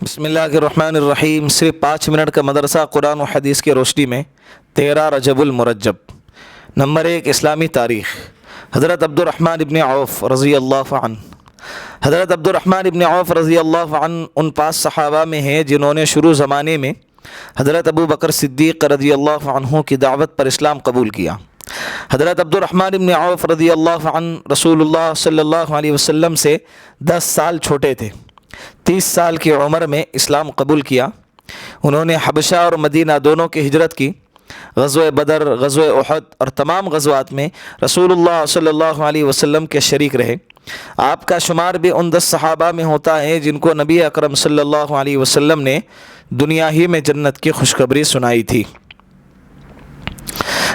बिस्मिल्लाहिर्रहमानिर्रहीम। सिर्फ 5 मिनट का मदरसा कुरान और हदीस की रोशनी में 13 रजबुल मुरज्जब। नंबर 1, इस्लामी तारीख़। हज़रत अब्दुर्रहमान इब्न औफ़ रज़ी अल्लाह अन्हु। हज़रत अब्दुर्रहमान इब्न औफ़ रज़ी अल्लाह अन्हु उन 5 सहाबा में हैं जिन्होंने शुरू ज़माने में हज़रत अबू बकर सिद्दीक़ रज़ी अल्लाह अन्हु की दावत पर इस्लाम कबूल किया। हज़रत अब्दुर्रहमान इब्न औफ़ रज़ी अल्लाह अन्हु रसूलुल्लाह सल्लल्लाहु अलैहि वसल्लम से 10 साल छोटे थे। 30 साल की उम्र में इस्लाम कबूल किया। उन्होंने हबशा और मदीना दोनों की हिजरत की। ग़ज़वे बदर, ग़ज़वे उहद और तमाम ग़ज़वात में रसूलुल्लाह सल्लल्लाहु अलैहि वसल्लम के शरीक रहे। आपका शुमार भी उन 10 सहाबा में होता है जिनको नबी अकरम सल्लल्लाहु अलैहि वसल्लम ने दुनिया ही में जन्नत की खुशखबरी सुनाई थी।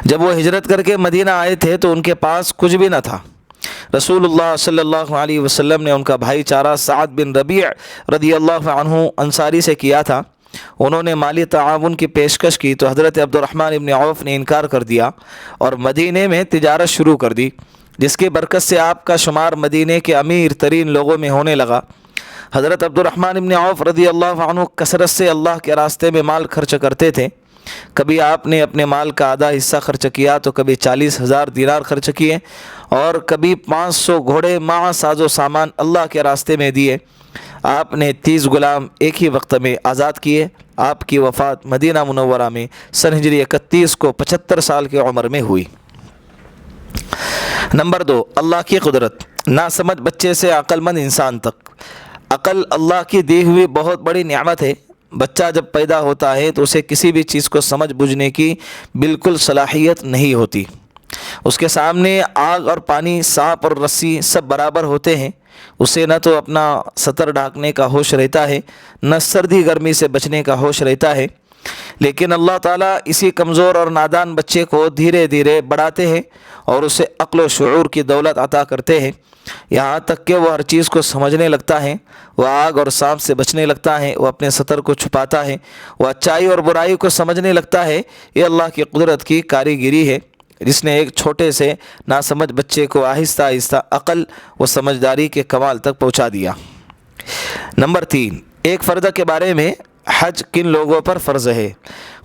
जब वो हिजरत करके मदीना आए थे तो उनके पास कुछ भी न था। रसूलुल्लाह सल्लल्लाहु अलैहि वसल्लम ने उनका भाईचारा साद बिन रबी' रदियल्लाहु अन्हु अंसारी से किया था। उन्होंने माली ताआवुन की पेशकश की तो हज़रत अब्दुर्रहमान इब्न औफ़ ने इनकार कर दिया और मदीने में तिजारत शुरू कर दी, जिसकी बरकत से आपका शुमार मदीने के अमीर तरीन लोगों में होने लगा। हज़रत अब्दुर्रहमान इब्न औफ़ रदियल्लाहु अन्हु कसरत से अल्लाह के रास्ते में माल खर्च करते थे। कभी आपने अपने माल का आधा हिस्सा खर्च किया तो कभी 40,000 दीनार खर्च किए और कभी 500 घोड़े माँ साजो सामान अल्लाह के रास्ते में दिए। आपने 30 गुलाम एक ही वक्त में आज़ाद किए। आपकी वफ़ात मदीना मुनव्वरा में सन हिजरी 31 को 75 साल की उम्र में हुई। नंबर 2, अल्लाह की कुदरत। नासमझ बच्चे से अक्लमंद इंसान तक, अक़ल अल्लाह की दी हुई बहुत बड़ी नेमत है। बच्चा जब पैदा होता है तो उसे किसी भी चीज़ को समझ बूझने की बिल्कुल सलाहियत नहीं होती। उसके सामने आग और पानी, सांप और रस्सी सब बराबर होते हैं। उसे न तो अपना सतर ढांकने का होश रहता है, न सर्दी गर्मी से बचने का होश रहता है। लेकिन अल्लाह ताला इसी कमज़ोर और नादान बच्चे को धीरे धीरे बढ़ाते हैं और उसे अक्ल व शऊर की दौलत अता करते हैं, यहाँ तक कि वह हर चीज़ को समझने लगता है। वह आग और सांप से बचने लगता है, वह अपने सतर को छुपाता है, वह अच्छाई और बुराई को समझने लगता है। ये अल्लाह की कुदरत की कारीगिरी है जिसने एक छोटे से नासमझ बच्चे को आहिस्ता आहिस्ता अक़ल व समझदारी के कमाल तक पहुँचा दिया। नंबर 3, एक फ़र्द के बारे में हज किन लोगों पर फ़र्ज़ है।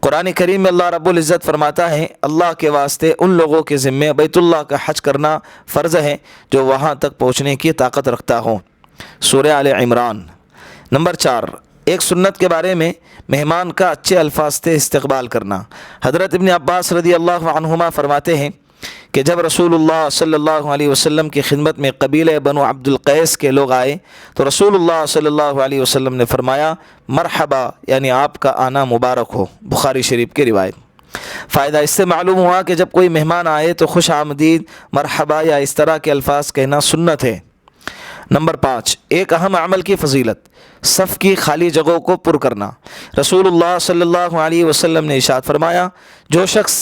कुरान करीम में अल्लाह रब्बुल इज़्ज़त फरमाता है, अल्लाह के वास्ते उन लोगों के ज़िम्मे बैतुल्लाह का हज करना फ़र्ज़ है जो वहाँ तक पहुँचने की ताकत रखता हो। सूरह आले इमरान। नंबर 4, एक सुन्नत के बारे में मेहमान का अच्छे अल्फाज से इस्तकबाल करना। हज़रत इब्न अब्बास रज़ी अल्लाह अन्हुमा फरमाते हैं कि जब रसूलुल्लाह सल्लल्लाहु अलैहि वसल्लम की खिदमत में कबीले बनु अब्दुल कैस के लोग आए तो रसूलुल्लाह सल्लल्लाहु अलैहि वसल्लम ने फरमाया, मरहबा, यानी आपका आना मुबारक हो। बुखारी शरीफ की रिवायत। फ़ायदा इससे मालूम हुआ कि जब कोई मेहमान आए तो खुश आमदीद, मरहबा या इस तरह के अल्फाज कहना सुन्नत है। नंबर 5, एक अहम अमल की फजीलत, सफ़ की खाली जगहों को पुर करना। रसूलुल्लाह सल्लल्लाहु अलैहि वसल्लम ने इरशाद फरमाया, जो शख्स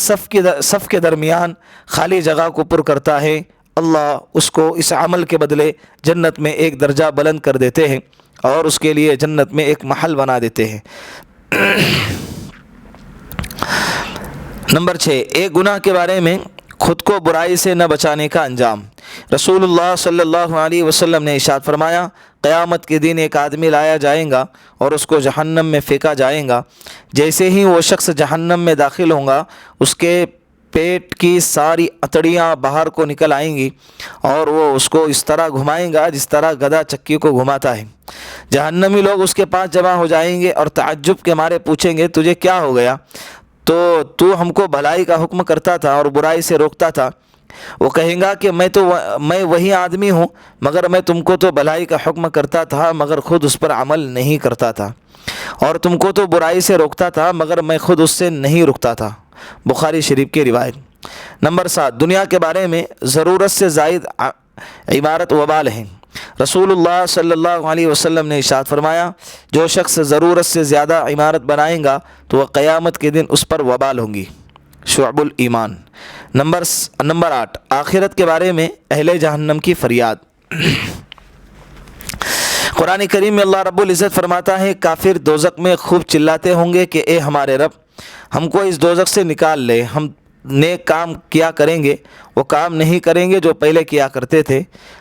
सफ़ के दरमियान खाली जगह को पुर करता है, अल्लाह उसको इस अमल के बदले जन्नत में एक दर्जा बुलंद कर देते हैं और उसके लिए जन्नत में एक महल बना देते हैं। नंबर 6, एक गुनाह के बारे में खुद को बुराई से न बचाने का अंजाम। रसूलुल्लाह सल्लल्लाहु अलैहि वसल्लम ने इरशाद फरमाया, क़यामत के दिन एक आदमी लाया जाएगा और उसको जहन्नम में फेंका जाएगा। जैसे ही वो शख्स जहन्नम में दाखिल होगा उसके पेट की सारी अतड़ियाँ बाहर को निकल आएंगी और वो उसको इस तरह घुमाएगा जिस तरह गधा चक्की को घुमाता है। जहन्नमी लोग उसके पास जमा हो जाएंगे और ताज्जुब के मारे पूछेंगे, तुझे क्या हो गया? तो तू हमको भलाई का हुक्म करता था और बुराई से रोकता था। वो कहेगा कि मैं वही आदमी हूँ, मगर मैं तुमको तो भलाई का हुक्म करता था मगर ख़ुद उस पर अमल नहीं करता था, और तुमको तो बुराई से रोकता था मगर मैं ख़ुद उससे नहीं रुकता था। बुखारी शरीफ की रिवायत। नंबर 7, दुनिया के बारे में ज़रूरत से ज़ायद इमारत वबाल है। रसूलुल्लाह सल्लल्लाहु अलैहि वसल्लम ने इरशाद फरमाया, जो शख्स ज़रूरत से ज़्यादा इमारत बनाएगा तो वह क़यामत के दिन उस पर वबाल होंगी। शुअबुल ईमान। नंबर 8, आखिरत के बारे में अहले जहन्नम की फरियाद। कुरान करीम में अल्लाह रब्बुल इज़्ज़त फरमाता है, काफिर दोज़ख में खूब चिल्लाते होंगे कि ए हमारे रब, हमको इस दोज़ख से निकाल ले, हम نیک کام کیا کریں گے وہ کام نہیں کریں گے جو پہلے کیا کرتے تھے۔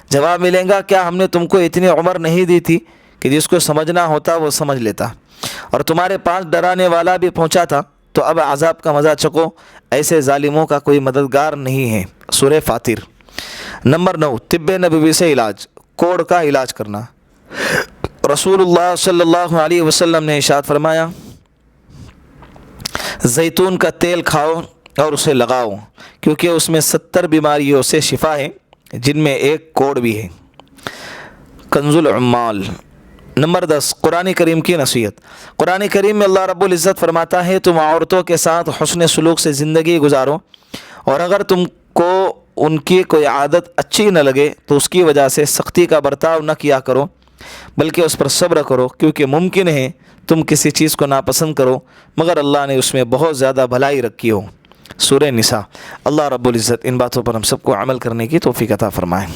جواب ملے گا کیا ہم نے تم کو اتنی عمر نہیں دی تھی کہ جس کو سمجھنا ہوتا وہ سمجھ لیتا، اور تمہارے پاس ڈرانے والا بھی پہنچا تھا، تو اب عذاب کا مزہ چکو، ایسے ظالموں کا کوئی مددگار نہیں ہے۔ سورہ فاطر۔ نمبر 9، طب نبوی سے علاج، کوڑ کا علاج کرنا۔ رسول اللہ صلی اللہ علیہ وسلم نے ارشاد فرمایا، زیتون کا تیل کھاؤ اور اسے لگاؤ، کیونکہ اس میں 70 بیماریوں سے شفا ہے، جن میں ایک کوڑ بھی ہے۔ کنز العمال۔ نمبر 10، قرآن کریم کی نصیحت۔ قرآن کریم میں اللہ رب العزت فرماتا ہے، تم عورتوں کے ساتھ حسن سلوک سے زندگی گزارو، اور اگر تم کو ان کی کوئی عادت اچھی نہ لگے تو اس کی وجہ سے سختی کا برتاؤ نہ کیا کرو، بلکہ اس پر صبر کرو، کیونکہ ممکن ہے تم کسی چیز کو ناپسند کرو مگر اللہ نے اس میں بہت زیادہ بھلائی رکھی ہو۔ سورہ نساء۔ اللہ رب العزت ان باتوں پر ہم سب کو عمل کرنے کی توفیق عطا فرمائے۔